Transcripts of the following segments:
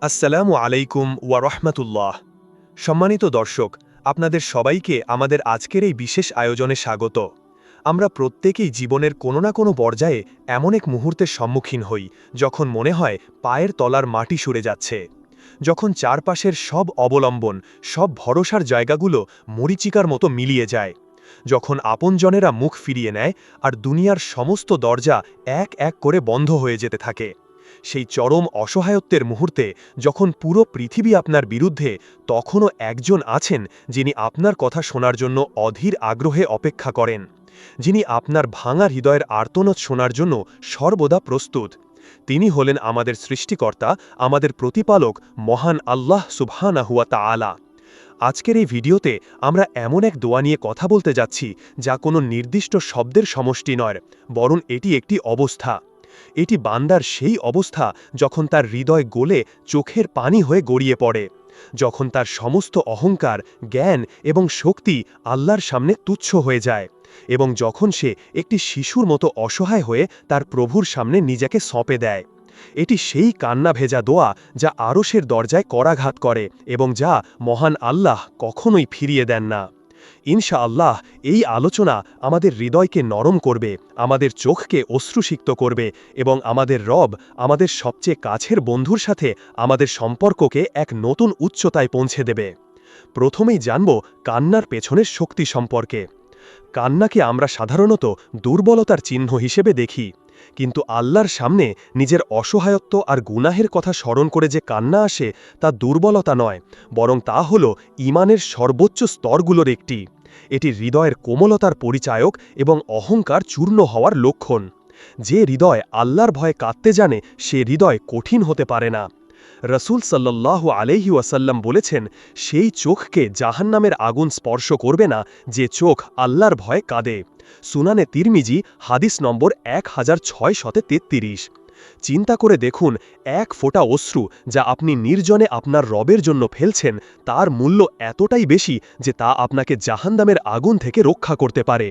আসসালামু আলাইকুম ওয়া রাহমাতুল্লাহ। সম্মানিত দর্শক, আপনাদের সবাইকে আমাদের আজকের এই বিশেষ আয়োজনে স্বাগত। আমরা প্রত্যেকেই জীবনের কোনো না কোনো পর্যায়ে এমন এক মুহূর্তের সম্মুখীন হই যখন মনে হয় পায়ের তলার মাটি সরে যাচ্ছে, যখন চারপাশের সব অবলম্বন, সব ভরসার জায়গাগুলো মরীচিকার মতো মিলিয়ে যায়, যখন আপনজনেরা মুখ ফিরিয়ে নেয় আর দুনিয়ার সমস্ত দরজা এক এক করে বন্ধ হয়ে যেতে থাকে। সেই চরম অসহায়ত্বের মুহূর্তে যখন পুরো পৃথিবী আপনার বিরুদ্ধে, তখনও একজন আছেন যিনি আপনার কথা শোনার জন্য অধীর আগ্রহে অপেক্ষা করেন, যিনি আপনার ভাঙা হৃদয়ের আর্তনাদ শোনার জন্য সর্বদা প্রস্তুত। তিনি হলেন আমাদের সৃষ্টিকর্তা, আমাদের প্রতিপালক মহান আল্লাহ সুবহানাহু ওয়া তাআলা। আজকের এই ভিডিওতে আমরা এমন এক দোয়া নিয়ে কথা বলতে যাচ্ছি যা কোনো নির্দিষ্ট শব্দের সমষ্টি নয়, বরং এটি একটি অবস্থা। এটি বান্দার সেই অবস্থা যখন তার হৃদয় গলে চোখের পানি হয়ে গড়িয়ে পড়ে, যখন তার সমস্ত অহংকার, জ্ঞান এবং শক্তি আল্লাহর সামনে তুচ্ছ হয়ে যায়, এবং যখন সে একটি শিশুর মতো অসহায় হয়ে তার প্রভুর সামনে নিজেকে সঁপে দেয়। এটি সেই কান্না ভেজা দোয়া যা আরশের দরজায় করাঘাত করে এবং যা মহান আল্লাহ কখনোই ফিরিয়ে দেন না। ইনশাআল্লাহ এই আলোচনা আমাদের হৃদয়কে নরম করবে, আমাদের চোখকে অশ্রুসিক্ত করবে এবং আমাদের রব, আমাদের সবচেয়ে কাছের বন্ধুর সাথে আমাদের সম্পর্ককে এক নতুন উচ্চতায় পৌঁছে দেবে। প্রথমেই জানব কান্নার পেছনের শক্তি সম্পর্কে। কান্নাকে আমরা সাধারণত দুর্বলতার চিহ্ন হিসেবে দেখি, কিন্তু আল্লাহর সামনে নিজের অসহায়ত্ব আর গুনাহের কথা স্মরণ করে যে কান্না আসে তা দুর্বলতা নয়, বরং তা হল ঈমানের সর্বোচ্চ স্তরগুলোর একটি। এটি হৃদয়ের কোমলতার পরিচায়ক এবং অহংকার চূর্ণ হওয়ার লক্ষণ। যে হৃদয় আল্লাহর ভয়ে কাঁদতে জানে সে হৃদয় কঠিন হতে পারে না। রসুল সাল্লাল্লাহু আলাইহি ওয়াসাল্লাম বলেছেন, সেই চোখকে জাহান্নামের আগুন স্পর্শ করবে না যে চোখ আল্লাহর ভয়ে কাঁদে। সুনানে তিরমিজি, হাদিস নম্বর 1633। চিন্তা করে দেখুন, এক ফোঁটা অশ্রু যা আপনি নির্জনে আপনার রবের জন্য ফেলছেন, তার মূল্য এতটাই বেশি যে তা আপনাকে জাহান্নামের আগুন থেকে রক্ষা করতে পারে।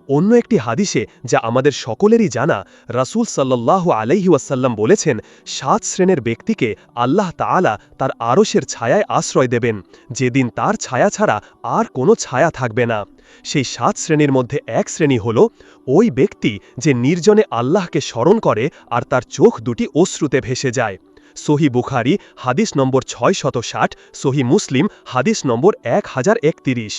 অন্য একটি হাদিসে যা আমাদের সকলেরই জানা, রাসূল সাল্লাল্লাহু আলাইহি ওয়াসাল্লাম বলেছেন, 7 শ্রেণীর ব্যক্তিকে আল্লাহ তাআলা তার আরশের ছায়ায় আশ্রয় দেবেন, যেদিন তার ছায়া ছাড়া আর কোনো ছায়া থাকবে না। সেই 7 শ্রেণীর মধ্যে এক শ্রেণী হল ওই ব্যক্তি যে নির্জনে আল্লাহকে স্মরণ করে আর তার চোখ দুটি অশ্রুতে ভেসে যায়। সহি বুখারী হাদিস নম্বর 660, সহি মুসলিম হাদিস নম্বর 1031।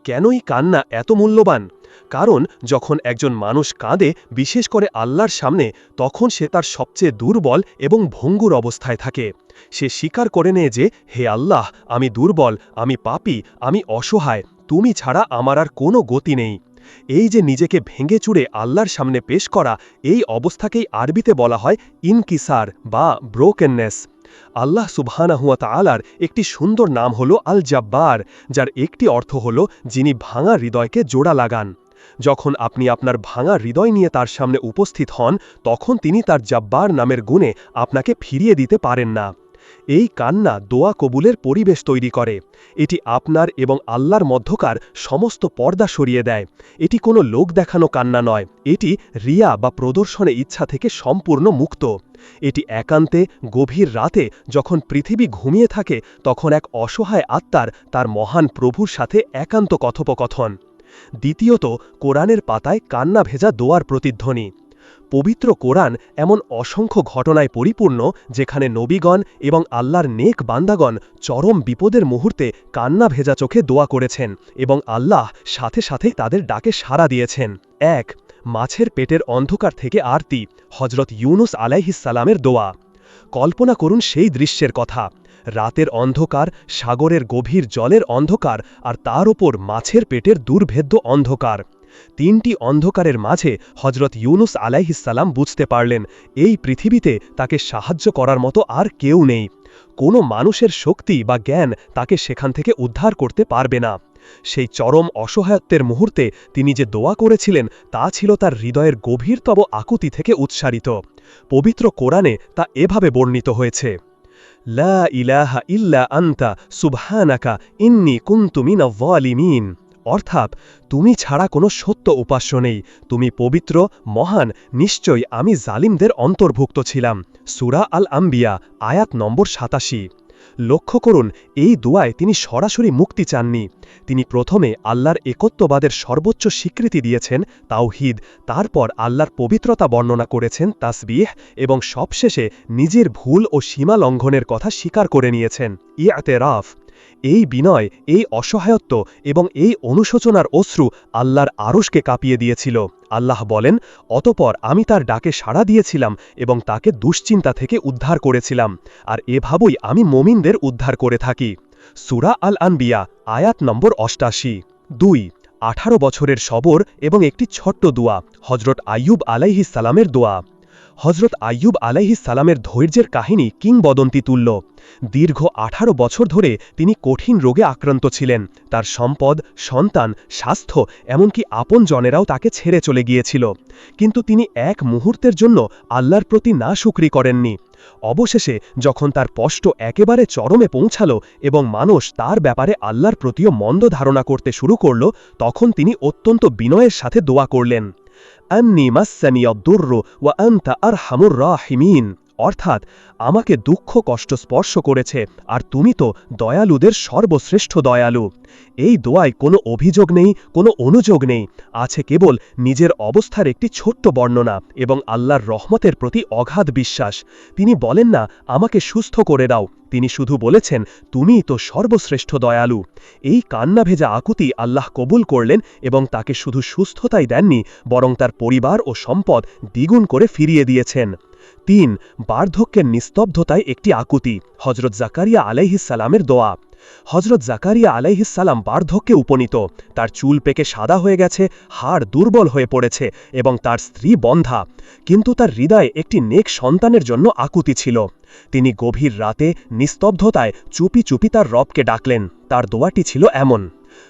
কেনই কান্না এত মূল্যবান? কারণ যখন একজন মানুষ কাঁদে, বিশেষ করে আল্লাহর সামনে, তখন সে তার সবচেয়ে দুর্বল এবং ভঙ্গুর অবস্থায় থাকে। সে স্বীকার করে নেয় যে, হে আল্লাহ, আমি দুর্বল, আমি পাপী, আমি অসহায়, তুমি ছাড়া আমার আর কোনো গতি নেই। এই যে নিজেকে ভেঙে চুরে আল্লাহর সামনে পেশ করা, এই অবস্থাকেই আরবিতে বলা হয় ইনকিসার বা ব্রোকেননেস। আল্লাহ সুবহানাহু ওয়া তাআলার একটি সুন্দর নাম হল আল জাব্বার, যার একটি অর্থ হল যিনি ভাঙা হৃদয়কে জোড়া লাগান। যখন আপনি আপনার ভাঙা হৃদয় নিয়ে তার সামনে উপস্থিত হন, তখন তিনি তার জাব্বার নামের গুণে আপনাকে ফিরিয়ে দিতে পারেন না। এই কান্না দোয়া কবুলের পরিবেশ তৈরি করে। এটি আপনার এবং আল্লাহর মধ্যকার সমস্ত পর্দা সরিয়ে দেয়। এটি কোনো লোক দেখানো কান্না নয়, এটি রিয়া বা প্রদর্শনে ইচ্ছা থেকে সম্পূর্ণ মুক্ত। এটি একান্তে গভীর রাতে যখন পৃথিবী ঘুমিয়ে থাকে, তখন এক অসহায় আত্মার তার মহান প্রভুর সাথে একান্ত কথোপকথন। দ্বিতীয়ত, কোরআনের পাতায় কান্না ভেজা দোয়ার প্রতিধ্বনি। পবিত্র কোরআন এমন অসংখ্য ঘটনায় পরিপূর্ণ যেখানে নবীগণ এবং আল্লাহর নেক বান্দাগণ চরম বিপদের মুহূর্তে কান্না ভেজা চোখে দোয়া করেছেন এবং আল্লাহ সাথে সাথেই তাদের ডাকে সাড়া দিয়েছেন। 1. মাছের পেটের অন্ধকার থেকে আরতি, হজরত ইউনুস আলাইহিস সালামের দোয়া। কল্পনা করুন সেই দৃশ্যের কথা। রাতের অন্ধকার, সাগরের গভীর জলের অন্ধকার, আর তার ওপর মাছের পেটের দুর্ভেদ্য অন্ধকার। 3টি অন্ধকারের মাঝে হজরত ইউনুস আলাইহিস সালাম বুঝতে পারলেন, এই পৃথিবীতে তাকে সাহায্য করার মতো আর কেউ নেই। কোনো মানুষের শক্তি বা জ্ঞান তাকে সেখান থেকে উদ্ধার করতে পারবে না। সেই চরম অসহায়ত্বের মুহূর্তে তিনি যে দোয়া করেছিলেন, তা ছিল তার হৃদয়ের গভীরতম আকুতি থেকে উৎসারিত। পবিত্র কোরআনে তা এভাবে বর্ণিত হয়েছে, লা ইলাহা ইল্লা আনতা সুবহানাকা ইন্নী কুনতু মিনাজ জালিমিন। অর্থাৎ তুমি ছাড়া কোনো সত্য উপাস্য নেই, তুমি পবিত্র, মহান, নিশ্চয়ই আমি জালিমদের অন্তর্ভুক্ত ছিলাম। সূরা আল আম্বিয়া, আয়াত নম্বর ৮৭। লক্ষ্য করুন, এই দোয়ায় তিনি সরাসরি মুক্তি চাননি। তিনি প্রথমে আল্লাহর একত্ববাদের সর্বোচ্চ স্বীকৃতি দিয়েছেন, তাওহীদ, তারপর আল্লাহর পবিত্রতা বর্ণনা করেছেন, তাসবিহ, এবং সবশেষে নিজের ভুল ও সীমা লঙ্ঘনের কথা স্বীকার করে নিয়েছেন, ইআতেরাফ। এই বিনয়, এই অসহায়ত্ব এবং এই অনুশোচনার অশ্রু আল্লাহর আরশকে কাঁপিয়ে দিয়েছিল। আল্লাহ বলেন, অতপর আমি তার ডাকে সাড়া দিয়েছিলাম এবং তাকে দুশ্চিন্তা থেকে উদ্ধার করেছিলাম, আর এভাবেই আমি মুমিনদের উদ্ধার করে থাকি। সূরা আল আনবিয়া, আয়াত নম্বর ৮৮। ২ ১৮ বছরের সবর এবং একটি ছোট্ট দোয়া, হজরত আইয়ুব আলাইহিস সালামের দোয়া। হজরত আইয়ুব আলাইহিস সালামের ধৈর্যের কাহিনী কিংবদন্তি তুল্য। দীর্ঘ ১৮ বছর ধরে তিনি কঠিন রোগে আক্রান্ত ছিলেন। তার সম্পদ, সন্তান, স্বাস্থ্য, এমনকি আপনজনেরাও তাকে ছেড়ে চলে গিয়েছিল। কিন্তু তিনি এক মুহূর্তের জন্য আল্লাহর প্রতি নাশুকরি করেননি। অবশেষে যখন তার কষ্ট একেবারে চরমে পৌঁছাল এবং মানুষ তার ব্যাপারে আল্লাহর প্রতিও মন্দ ধারণা করতে শুরু করল, তখন তিনি অত্যন্ত বিনয়ের সাথে দোয়া করলেন, আন্নি মাসসানিয়াদ-দুররু ওয়া আনতা আরহামুর রাহিমিন, অর্থাৎ আমাকে দুঃখ কষ্ট স্পর্শ করেছে, আর তুমি তো দয়ালুদের সর্বশ্রেষ্ঠ দয়ালু। এই দোয়ায় কোনো অভিযোগ নেই, কোনো অনুযোগ নেই, আছে কেবল নিজের অবস্থার একটি ছোট্ট বর্ণনা এবং আল্লাহর রহমতের প্রতি অগাধ বিশ্বাস। তিনি বলেন না, আমাকে সুস্থ করে দাও, তিনি শুধু বলেছেন, তুমিই তো সর্বশ্রেষ্ঠ দয়ালু। এই কান্না ভেজা আকুতি আল্লাহ কবুল করলেন এবং তাকে শুধু সুস্থতাই দেননি, বরং তার পরিবার ও সম্পদ দ্বিগুণ করে ফিরিয়ে দিয়েছেন। ৩ বার্ধক্যের নিস্তব্ধতায় একটি আকুতি, হজরত জাকারিয়া আলাইহিস সালামের দোয়া। হজরত জাকারিয়া আলাইহিস সালাম বার্ধক্যে উপনীত, তার চুল পেকে সাদা হয়ে গেছে, হাড় দুর্বল হয়ে পড়েছে এবং তার স্ত্রী বন্ধা, কিন্তু তার হৃদয়ে একটি নেক সন্তানের জন্য আকুতি ছিল। তিনি গভীর রাতে নিস্তব্ধতায় চুপি চুপি তার রবকে ডাকলেন। তার দোয়াটি ছিল এমন,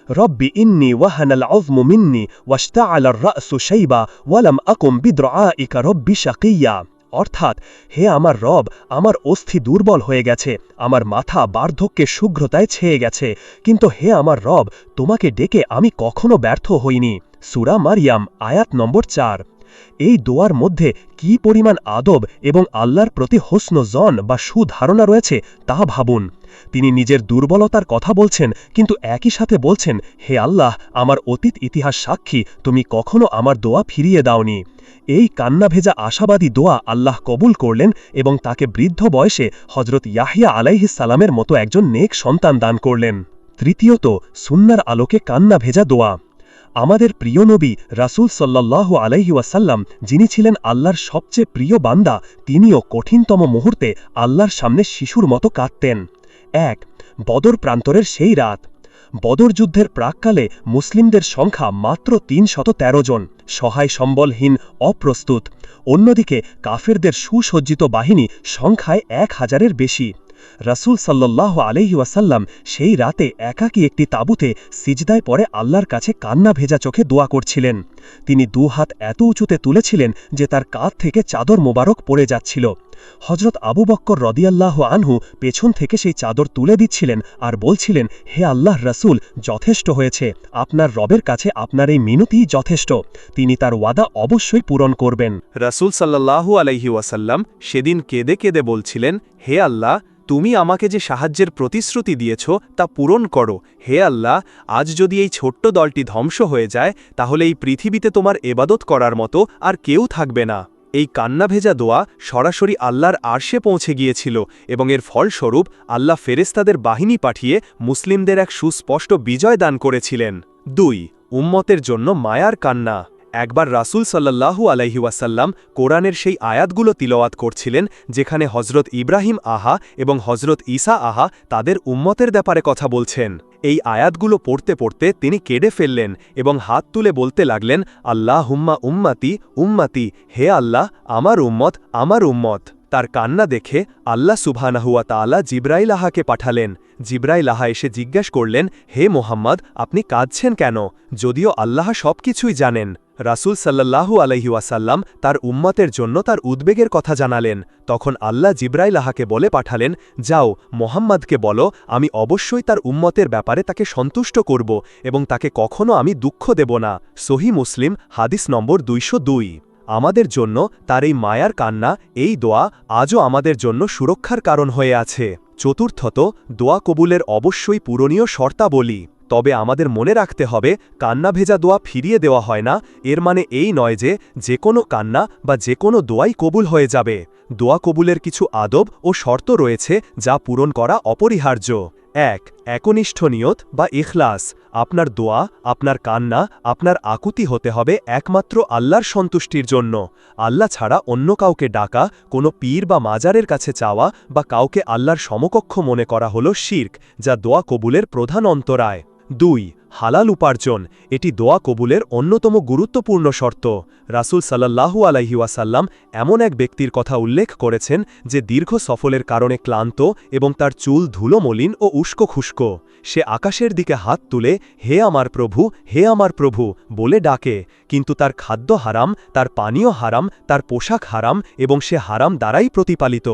রব্বি ইন্নী ওয়াহানাল আযমু মিন্নী ওয়াশতাআলার রাসু শাইবা ওয়ালাম আকুম বিদুআইকা রব্বি শাকিয়্যা, অর্থাৎ, হে আমার রব, আমার অস্থি দুর্বল হয়ে গেছে, আমার মাথা বার্ধক্যের শুভ্রতায় ছেয়ে গেছে, কিন্তু হে আমার রব, তোমাকে ডেকে আমি কখনো ব্যর্থ হইনি। সূরা মারইয়াম, আয়াত নম্বর ৪। এই দোয়ার মধ্যে কি পরিমাণ আদব এবং আল্লাহর প্রতি হোসন জন বা সুধারণা রয়েছে তা ভাবুন। তিনি নিজের দুর্বলতার কথা বলছেন, কিন্তু একই সাথে বলছেন, হে আল্লাহ, আমার অতীত ইতিহাস সাক্ষী, তুমি কখনো আমার দোয়া ফিরিয়ে দাওনি। এই কান্না ভেজা আশাবাদী দোয়া আল্লাহ কবুল করলেন এবং তাকে বৃদ্ধ বয়সে হজরত ইয়াহিয়া আলাইহিস সালামের মতো একজন নেক সন্তান দান করলেন। তৃতীয়ত, সুন্নার আলোকে কান্না ভেজা দোয়া। আমাদের প্রিয় নবী রাসূল সাল্লাল্লাহু আলাইহি ওয়াসাল্লাম, যিনি ছিলেন আল্লাহর সবচেয়ে প্রিয় বান্দা, তিনিও কঠিনতম মুহূর্তে আল্লাহর সামনে শিশুর মতো কাঁদতেন। ১ বদর প্রান্তরের সেই রাত। বদর যুদ্ধের প্রাক্কালে মুসলিমদের সংখ্যা মাত্র ৩১৩ জন, সহায় সম্বলহীন, অপ্রস্তুত। অন্যদিকে কাফেরদের সুসজ্জিত বাহিনী সংখ্যায় ১,০০০-এর বেশি। রাসূল সাল্লাল্লাহু আলাইহি ওয়াসাল্লাম সেই রাতে একাকী একটি তাঁবুতে সিজদায় পড়ে আল্লাহর কাছে কান্না ভেজা চোখে দোয়া করছিলেন। তিনি দুহাত এত উঁচুতে তুলেছিলেন যে তার কাঁধ থেকে চাদর মোবারক পড়ে যাচ্ছিল। হজরত আবু বক্কর রাদিয়াল্লাহু আনহু পেছন থেকে সেই চাদর তুলে দিচ্ছিলেন আর বলছিলেন, হে আল্লাহর রাসূল, যথেষ্ট হয়েছে, আপনার রবের কাছে আপনার এই মিনতিই যথেষ্ট, তিনি তার ওয়াদা অবশ্যই পূরণ করবেন। রাসূল সাল্লাল্লাহু আলাইহি ওয়াসাল্লাম সেদিন কেঁদে কেঁদে বলছিলেন, হে আল্লাহ, তুমি আমাকে যে সাহায্যের প্রতিশ্রুতি দিয়েছ তা পূরণ করো। হে আল্লাহ, আজ যদি এই ছোট্ট দলটি ধ্বংস হয়ে যায়, তাহলে এই পৃথিবীতে তোমার এবাদত করার মতো আর কেউ থাকবে না। এই কান্না ভেজা দোয়া সরাসরি আল্লাহর আরশে পৌঁছে গিয়েছিল এবং এর ফলস্বরূপ আল্লাহ ফেরেশতাদের বাহিনী পাঠিয়ে মুসলিমদের এক সুস্পষ্ট বিজয় দান করেছিলেন। ২ উম্মতের জন্য মায়ার কান্না। একবার রাসূল সাল্লাল্লাহু আলাইহি ওয়াসাল্লাম কোরআনের সেই আয়াতগুলো তিলাওয়াত করছিলেন যেখানে হজরত ইব্রাহিম আহা এবং হজরত ঈসা আহা তাদের উম্মতের ব্যাপারে কথা বলছেন। এই আয়াতগুলো পড়তে পড়তে তিনি কেঁদে ফেললেন এবং হাত তুলে বলতে লাগলেন, আল্লাহুম্মা উম্মতি উম্মতি, হে আল্লাহ, আমার উম্মত, আমার উম্মত। তার কান্না দেখে আল্লাহ সুবহানাহু ওয়া তাআলা জিবরাইল আহাকে পাঠালেন। জিবরাইল আহা এসে জিজ্ঞেস করলেন, হে মুহাম্মদ, আপনি কাঁদছেন কেন? যদিও আল্লাহ সবকিছুই জানেন। রাসূল সাল্লাল্লাহু আলাইহি ওয়াসাল্লাম তার উম্মতের জন্য তার উদ্বেগের কথা জানালেন। তখন আল্লাহ জিবরাইলাহাকে বলে পাঠালেন, যাও মোহাম্মদকে বলো আমি অবশ্যই তার উম্মতের ব্যাপারে তাকে সন্তুষ্ট করব এবং তাকে কখনো আমি দুঃখ দেব না। সহিহ মুসলিম হাদিস নম্বর 202। আমাদের জন্য তার এই মায়ার কান্না, এই দোয়া আজও আমাদের জন্য সুরক্ষার কারণ হয়ে আছে। চতুর্থত, দোয়া কবুলের অবশ্যই পূরণীয় শর্তাবলী। তবে আমাদের মনে রাখতে হবে, কান্না ভেজা দোয়া ফিরিয়ে দেওয়া হয় না। এর মানে এই নয় যে কোনো কান্না বা যে কোনো দোয়াই কবুল হয়ে যাবে। দোয়া কবুলের কিছু আদব ও শর্ত রয়েছে যা পূরণ করা অপরিহার্য। ১. একনিষ্ঠ নিয়ত বা ইখলাস। আপনার দোয়া, আপনার কান্না, আপনার আকুতি হতে হবে একমাত্র আল্লাহর সন্তুষ্টির জন্য। আল্লাহ ছাড়া অন্য কাউকে ডাকা, কোনো পীর বা মাজারের কাছে চাওয়া বা কাউকে আল্লাহর সমকক্ষ মনে করা হল শিরক, যা দোয়া কবুলের প্রধান অন্তরায়। ২. হালাল উপার্জন। এটি দোয়া কবুলের অন্যতম গুরুত্বপূর্ণ শর্ত। রাসূল সাল্লাল্লাহু আলাইহি ওয়াসাল্লাম এমন এক ব্যক্তির কথা উল্লেখ করেছেন যে দীর্ঘ সফরের কারণে ক্লান্ত এবং তার চুল ধুলো মলিন ও উস্কো খুস্কো। সে আকাশের দিকে হাত তুলে হে আমার প্রভু, হে আমার প্রভু বলে ডাকে, কিন্তু তার খাদ্য হারাম, তার পানীয় হারাম, তার পোশাক হারাম এবং সে হারাম দ্বারাই প্রতিপালিত।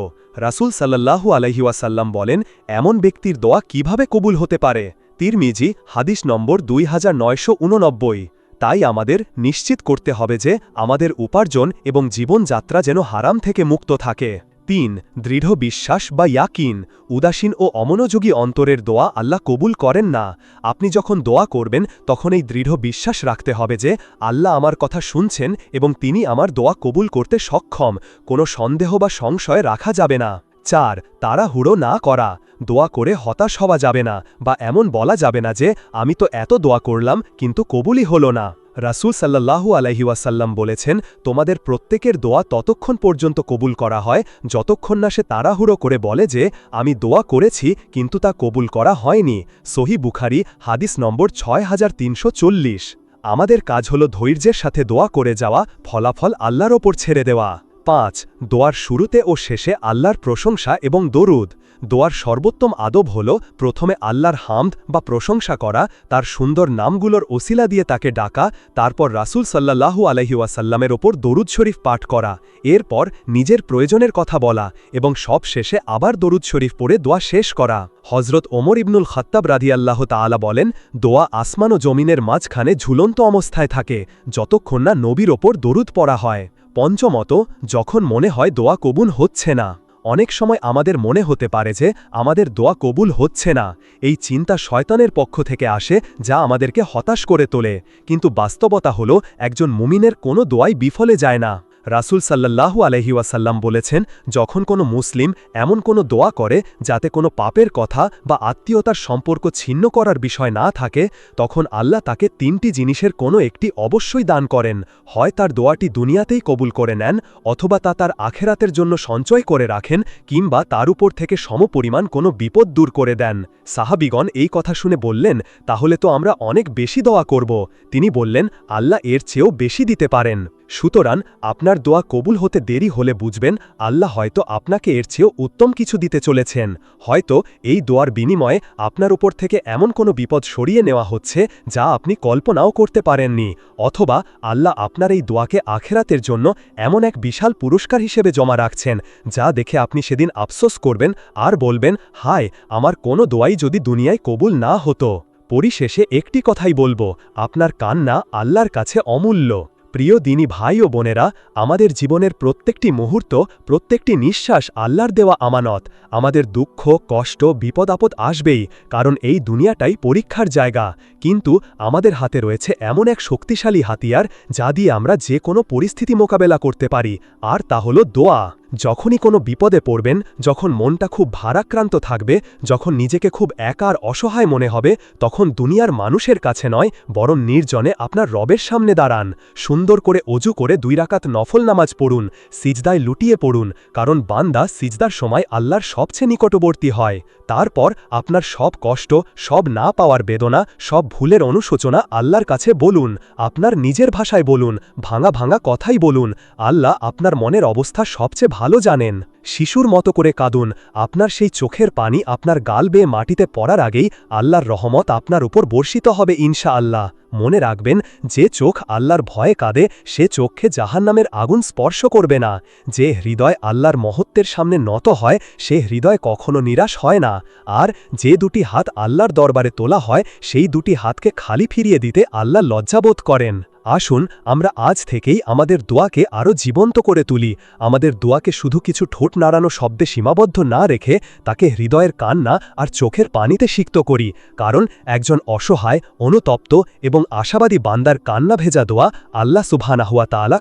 রাসূল সাল্লাল্লাহু আলাইহি ওয়াসাল্লাম বলেন, এমন ব্যক্তির দোয়া কিভাবে কবুল হতে পারে? তিরমিজি হাদিস নম্বর 2989। তাই আমাদের নিশ্চিত করতে হবে যে আমাদের উপার্জন এবং জীবনযাত্রা যেন হারাম থেকে মুক্ত থাকে। ৩. দৃঢ় বিশ্বাস বা ইয়াকিন। উদাসীন ও অমনোযোগী অন্তরের দোয়া আল্লাহ কবুল করেন না। আপনি যখন দোয়া করবেন তখন এই দৃঢ় বিশ্বাস রাখতে হবে যে আল্লাহ আমার কথা শুনছেন এবং তিনি আমার দোয়া কবুল করতে সক্ষম। কোনো সন্দেহ বা সংশয় রাখা যাবে না। ৪. তাড়াহুড়ো না করা। দোয়া করে হতাশ হওয়া যাবে না বা এমন বলা যাবে না যে আমি তো এত দোয়া করলাম কিন্তু কবুলই হলো না। রাসূল সাল্লাল্লাহু আলাইহি ওয়াসাল্লাম বলেছেন, তোমাদের প্রত্যেকের দোয়া ততক্ষণ পর্যন্ত কবুল করা হয় যতক্ষণ না সে তাড়াহুড়ো করে বলে যে আমি দোয়া করেছি কিন্তু তা কবুল করা হয়নি। সহিহ বুখারী হাদিস নম্বর 6340। আমাদের কাজ হলো ধৈর্যের সাথে দোয়া করে যাওয়া, ফলাফল আল্লাহর ওপর ছেড়ে দেওয়া। ৫. দোয়ার শুরুতে ও শেষে আল্লাহর প্রশংসা এবং দরুদ। দোয়ার সর্বোত্তম আদব হল প্রথমে আল্লাহর হামদ বা প্রশংসা করা, তার সুন্দর নামগুলোর ওসিলা দিয়ে তাকে ডাকা, তারপর রাসূল সাল্লাল্লাহু আলাইহি ওয়াসাল্লামের ওপর দরুদ শরীফ পাঠ করা, এরপর নিজের প্রয়োজনের কথা বলা এবং সব শেষে আবার দরুদ শরীফ পড়ে দোয়া শেষ করা। হজরত ওমর ইবনুল খাত্তাব রাদিয়াল্লাহু তাআলা বলেন, দোয়া আসমান ও জমিনের মাঝখানে ঝুলন্ত অবস্থায় থাকে যতক্ষণ না নবীর ওপর দরুদ পড়া হয়। পঞ্চমত, যখন মনে হয় দোয়া কবুল হচ্ছে না। অনেক সময় আমাদের মনে হতে পারে যে আমাদের দোয়া কবুল হচ্ছে না। এই চিন্তা শয়তানের পক্ষ থেকে আসে যা আমাদেরকে হতাশ করে তোলে, কিন্তু বাস্তবতা হল একজন মুমিনের কোনো দোয়াই বিফলে যায় না। রাসূল সাল্লাল্লাহু আলাইহি ওয়াসাল্লাম বলেছেন, যখন কোনো মুসলিম এমন কোনো দোয়া করে যাতে কোনো পাপের কথা বা আত্মীয়তার সম্পর্ক ছিন্ন করার বিষয় না থাকে, তখন আল্লাহ তাকে ৩টি জিনিসের কোনো একটি অবশ্যই দান করেন। হয় তার দোয়াটি দুনিয়াতেই কবুল করে নেন, অথবা তা তার আখেরাতের জন্য সঞ্চয় করে রাখেন, কিংবা তার উপর থেকে সমপরিমাণ কোনো বিপদ দূর করে দেন। সাহাবীগণ এই কথা শুনে বললেন, তাহলে তো আমরা অনেক বেশি দোয়া করব। তিনি বললেন, আল্লাহ এর চেয়েও বেশি দিতে পারেন। সুতরাং আপনার দোয়া কবুল হতে দেরি হলে বুঝবেন আল্লাহ হয়তো আপনাকে এর চেয়েও উত্তম কিছু দিতে চলেছেন। হয়তো এই দোয়ার বিনিময়ে আপনার উপর থেকে এমন কোনো বিপদ সরিয়ে নেওয়া হচ্ছে যা আপনি কল্পনাও করতে পারেননি, অথবা আল্লাহ আপনার এই দোয়াকে আখেরাতের জন্য এমন এক বিশাল পুরস্কার হিসেবে জমা রাখছেন যা দেখে আপনি সেদিন আফসোস করবেন আর বলবেন, হায়, আমার কোনো দোয়াই যদি দুনিয়ায় কবুল না হতো। পরিশেষে একটি কথাই বলবো, আপনার কান্না আল্লাহর কাছে অমূল্য। প্রিয় দিনী ভাই ও বোনেরা, আমাদের জীবনের প্রত্যেকটি মুহূর্ত, প্রত্যেকটি নিঃশ্বাস আল্লাহর দেওয়া আমানত। আমাদের দুঃখ, কষ্ট, বিপদ আপদ আসবেই, কারণ এই দুনিয়াটাই পরীক্ষার জায়গা। কিন্তু আমাদের হাতে রয়েছে এমন এক শক্তিশালী হাতিয়ার যা দিয়ে আমরা যে কোনো পরিস্থিতি মোকাবেলা করতে পারি, আর তা হলো দোয়া। যখনই কোনো বিপদে পড়বেন, যখন মনটা খুব ভারাক্রান্ত থাকবে, যখন নিজেকে খুব একা আর অসহায় মনে হবে, তখন দুনিয়ার মানুষের কাছে নয় বরং নির্জনে আপনার রবের সামনে দাঁড়ান। সুন্দর করে অজু করে 2 রাকাত নফল নামাজ পড়ুন, সিজদায় লুটিয়ে পড়ুন, কারণ বান্দা সিজদার সময় আল্লাহর সবচেয়ে নিকটবর্তী হয়। তারপর আপনার সব কষ্ট, সব না পাওয়ার বেদনা, সব ভুলের অনুশোচনা আল্লাহর কাছে বলুন। আপনার নিজের ভাষায় বলুন, ভাঙা ভাঙা কথাই বলুন। আল্লাহ আপনার মনের অবস্থা সবচেয়ে ভালো ভালো জানেন। শিশুর মতো করে কাঁদুন, আপনার সেই চোখের পানি আপনার গাল বেয়ে মাটিতে পড়ার আগেই আল্লাহর রহমত আপনার উপর বর্ষিত হবে ইনশাআল্লাহ। মনে রাখবেন, যে চোখ আল্লাহর ভয়ে কাঁদে সে চোখকে জাহান্নামের আগুন স্পর্শ করবে না। যে হৃদয় আল্লাহর মহত্বের সামনে নত হয় সে হৃদয় কখনো নিরাশ হয় না। আর যে দুটি হাত আল্লাহর দরবারে তোলা হয় সেই দুটি হাতকে খালি ফিরিয়ে দিতে আল্লাহ লজ্জাবোধ করেন। আসুন আমরা আজ থেকেই আমাদের দোয়াকে আরও জীবন্ত করে তুলি। আমাদের দোয়াকে শুধু কিছু ঠোঁট নাড়ানো শব্দে সীমাবদ্ধ না রেখে তাকে হৃদয়ের কান্না আর চোখের পানিতে সিক্ত করি। কারণ একজন অসহায়, অনুতপ্ত এবং আশাবাদী বান্দার কান্না ভেজা দোয়া আল্লাহ সুবহানাহু ওয়া তাআলা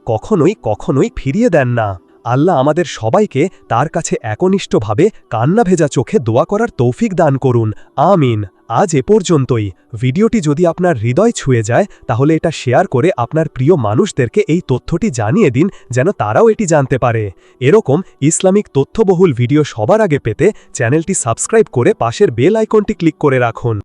কখনোই ফিরিয়ে দেন না। আল্লাহ আমাদের সবাইকে তার কাছে একনিষ্ঠভাবে কান্না ভেজা চোখে দোয়া করার তৌফিক দান করুন। আমিন। আজ এ পর্যন্তই। ভিডিওটি যদি আপনার হৃদয় ছুঁয়ে যায় তাহলে এটা শেয়ার করে আপনার প্রিয় মানুষদেরকে এই তথ্যটি জানিয়ে দিন, যেন তারাও এটি জানতে পারে। এরকম ইসলামিক তথ্যবহুল ভিডিও সবার আগে পেতে চ্যানেলটি সাবস্ক্রাইব করে পাশের বেল আইকনটি ক্লিক করে রাখুন।